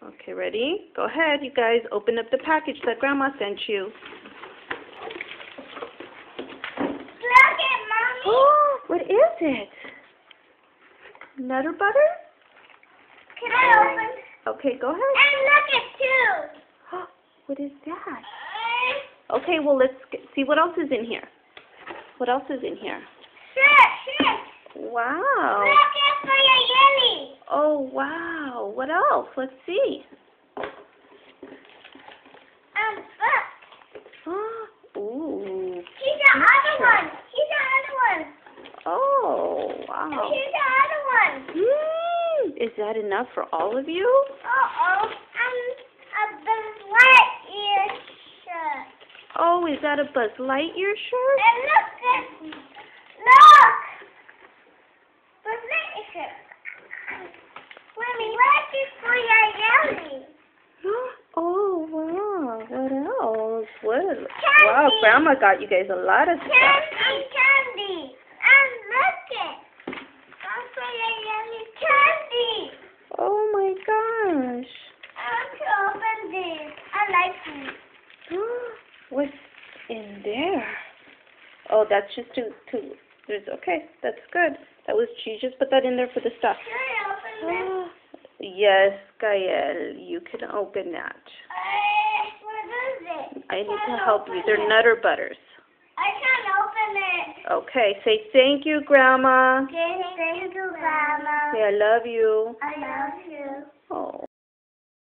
Okay, ready? Go ahead, you guys. Open up the package that Grandma sent you. Look at Mommy. Oh, what is it? Nutter butter? Can I open? Okay, go ahead. And look at two. What is that? Okay, well, let's see what else is in here. What else is in here? Shit. Wow. Look at for your yelly. Oh, wow. What else? Let's see. Look. Ooh. Here's the other one. Here's the other one. Oh, And wow. here's the other one. Is that enough for all of you? Uh-oh. A Buzz Lightyear shirt. Oh, is that a Buzz Lightyear shirt? And look. Buzz Lightyear shirt. Mommy, what is for your yelly? Oh, wow. What else? Candy. Wow, Grandma got you guys a lot of stuff. Candy. And look it. That's for your yelly candy. Oh, my gosh. I want to open this. I like these. What's in there? Oh, that's just there's, okay, that's good. That was, she just put that in there for the stuff. Can I open this? Yes, Gael, you can open that. What is it? I need to help you. They're Nutter Butters. I can't open it. Okay, say thank you, Grandma. Thank you, Grandma. Say I love you. I love you.